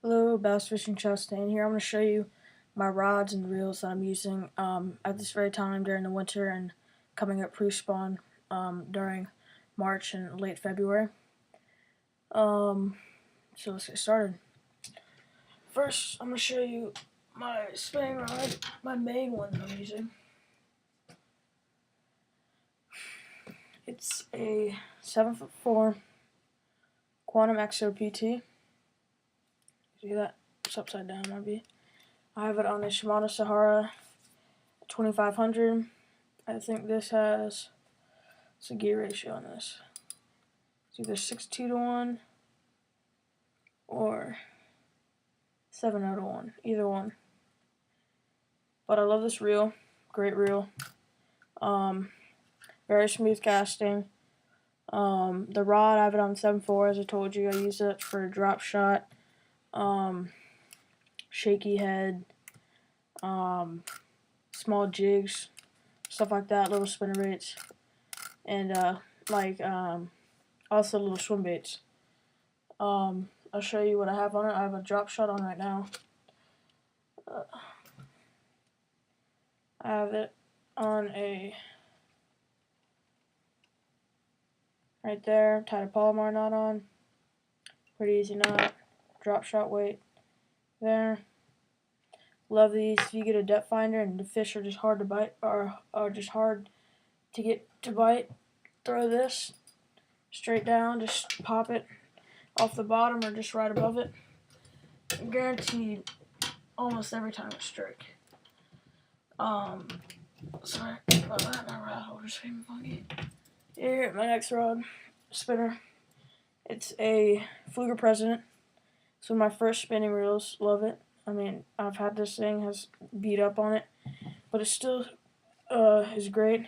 Hello, Bass Fishing Chastain here. I'm going to show you my rods and reels that I'm using at this very time during the winter and coming up pre-spawn during March and late February. So let's get started. First, I'm going to show you my spinning rod, my main one that I'm using. It's a 7'4" Quantum XO PT. See that? It's upside down, maybe. I have it on a Shimano Sahara 2500. I think this has, it's a gear ratio on this. It's either 6:2 to 1 or 7:0 to 1, either one. But I love this reel, great reel. Very smooth casting. The rod, I have it on 7.4, as I told you. I use it for drop shot, shaky head, small jigs, stuff like that, little spinner baits, and also little swim baits. I'll show you what I have on it. I have a drop shot on right now. I have it on right there, tied a Palomar knot on. Pretty easy knot. Drop shot weight there. Love these. If you get a depth finder and the fish are just hard to bite, or are just hard to get to bite, throw this straight down. Just pop it off the bottom or just right above it. Guaranteed almost every time it's strike. Sorry about that, my rod holder's being funky. Here, my next rod spinner. It's a Pflueger President. It's one of my first spinning reels. Love it. I mean, I've had this thing, has beat up on it, but it still is great.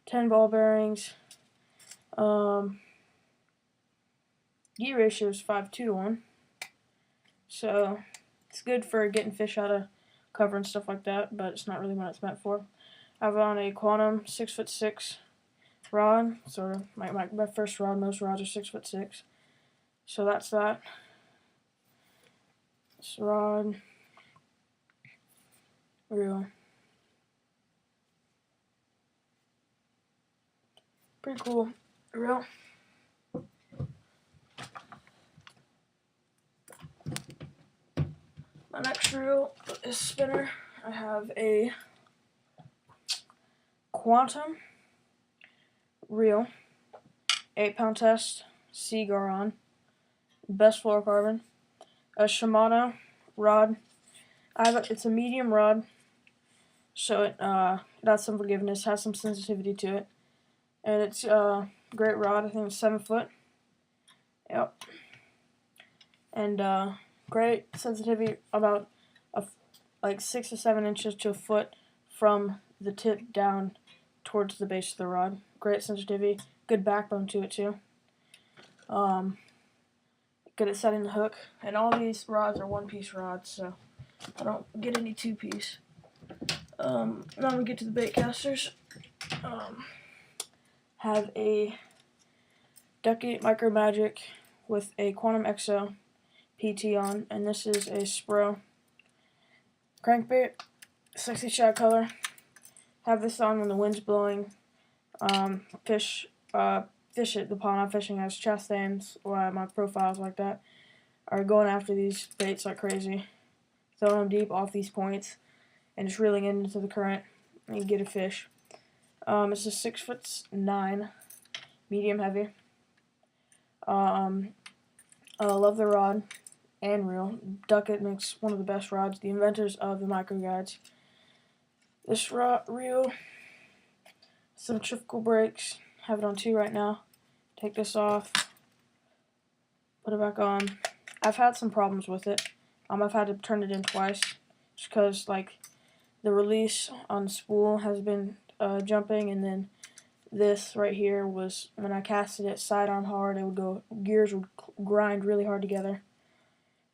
10 ball bearings. Gear ratio is 5:2 to 1. So it's good for getting fish out of cover and stuff like that, but it's not really what it's meant for. I have on a Quantum 6'6" rod. So my first rod, most rods are 6'6". So that's that. This rod, reel. Pretty cool reel. My next reel is spinner. I have a Quantum reel, 8-pound test, Seaguar on, best fluorocarbon, a Shimano rod. It's a medium rod, so it has some forgiveness, has some sensitivity to it, and it's a great rod. I think it's 7 foot. Yep, and great sensitivity, about like 6 to 7 inches to a foot from the tip down towards the base of the rod. Great sensitivity, good backbone to it too. Good at setting the hook, and all these rods are one-piece rods, so I don't get any two-piece. Now I'm gonna get to the bait casters. Have a Duckett Micro Magic with a Quantum XO PT on, and this is a Spro crankbait, sexy shad color. Have this on when the wind's blowing. Fish at the pond I'm fishing as Chastains, or my profiles like that, are going after these baits like crazy, throwing them deep off these points, and just reeling into the current and get a fish. It's a 6'9", medium heavy. I love the rod and reel. Duckett makes one of the best rods, the inventors of the micro guides. This reel, some triple brakes. Have it on 2 right now. Take this off, put it back on. I've had some problems with it. I've had to turn it in twice, just because like the release on the spool has been jumping, and then this right here was, when I casted it sidearm hard, it would go, gears would grind really hard together.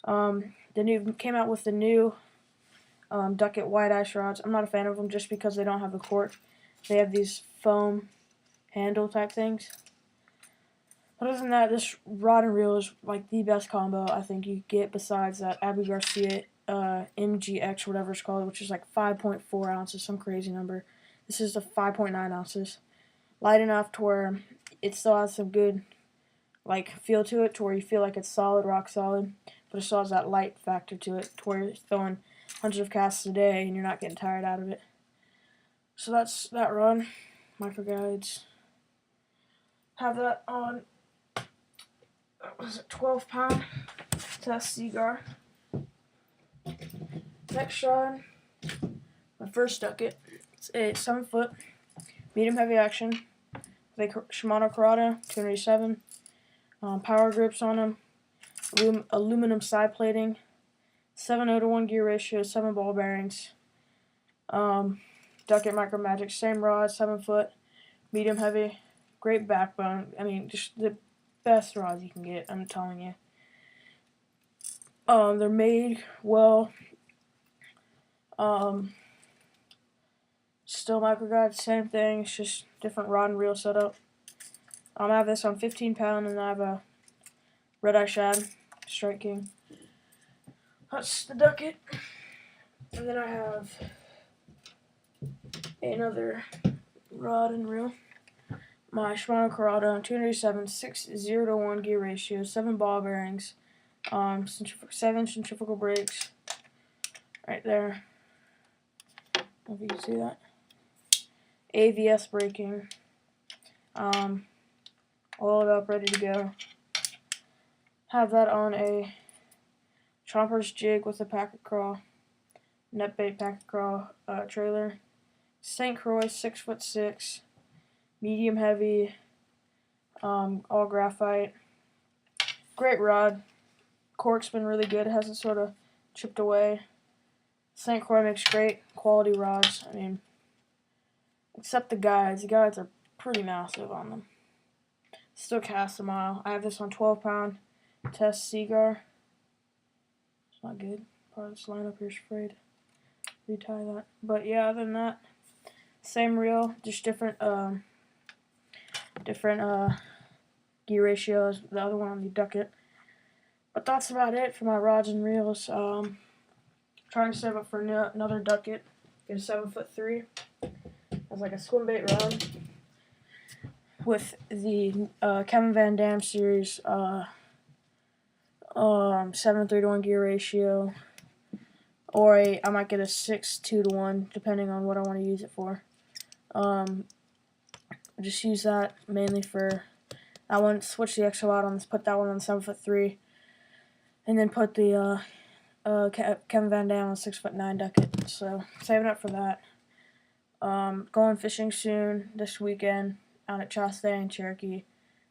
Came out with the new Duckett White Ice rods. I'm not a fan of them just because they don't have the cork. They have these foam handle type things. Other than that, this rod and reel is like the best combo I think you get besides that Abu Garcia MGX, whatever it's called, which is like 5.4 ounces, some crazy number. This is the 5.9 ounces. Light enough to where it still has some good like feel to it, to where you feel like it's solid, rock solid, but it still has that light factor to it, to where you're throwing hundreds of casts a day and you're not getting tired out of it. So that's that rod. Micro guides. Have that on. Was it 12-pound test Seaguar. Next rod, my first ducket. It's a 7-foot medium heavy action with a Shimano Corrado 287. Power grips on them, aluminum side plating, 7:1 gear ratio, 7 ball bearings. Ducket Micro Magic, same rod, 7-foot, medium heavy, great backbone. I mean, just the best rods you can get, I'm telling you. They're made well. Still Micro Guide, same thing, it's just different rod and reel setup. I have this on 15-pound, and I have a Red Eye Shad Strike King. That's the ducket. And then I have another rod and reel. My Shimano Corrado 287, 6:0:1 gear ratio, 7 ball bearings, 7 centrifugal brakes. Right there. I don't know if you can see that. AVS braking. Oiled up, ready to go. Have that on a Chompers jig with a Packet Craw, Netbait Packet Craw trailer. St. Croix 6'6", medium heavy, all graphite. Great rod. Cork's been really good. It hasn't sort of chipped away. St. Croix makes great quality rods. I mean, except the guides. The guides are pretty massive on them. Still cast a mile. I have this on 12-pound test Seaguar. It's not good. Part of this lineup here's afraid. Retie that. But yeah, other than that, same reel, just different gear ratios. The other one on the ducket. But that's about it for my rods and reels. Trying to save up for another ducket. Get a 7'3". It's like a swim bait rod with the Kevin Van Dam series 7:3:1 gear ratio, or I might get a 6:2:1 depending on what I want to use it for. Just use that mainly for that one. Switch the XO out on this. Put that one on 7'3", and then put the Kevin Van Dam on 6'9" ducket. So saving up for that. Going fishing soon this weekend out at Chastang and Cherokee,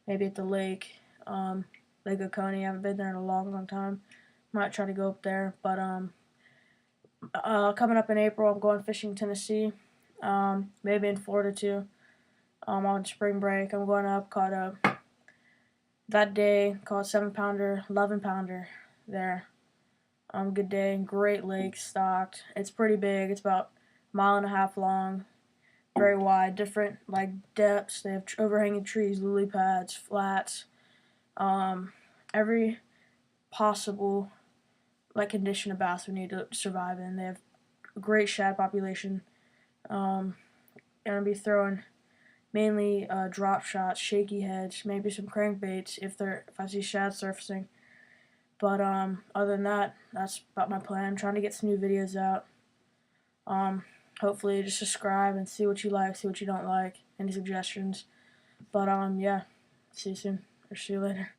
maybe at the lake, Lake Oconee. I haven't been there in a long time. Might try to go up there, but coming up in April, I'm going fishing in Tennessee, maybe in Florida too. On spring break, I'm going up. Caught that day, caught 7-pounder, 11-pounder there. Good day, great lake, stocked. It's pretty big. It's about 1.5 miles long, very wide, different like depths. They have overhanging trees, lily pads, flats, every possible like condition a bass would need to survive in. They have a great shad population. I'm gonna be throwing mainly drop shots, shaky heads, maybe some crankbaits if I see shad surfacing. But other than that, that's about my plan. I'm trying to get some new videos out. Hopefully just subscribe and see what you like, see what you don't like, any suggestions. But yeah, see you soon, or see you later.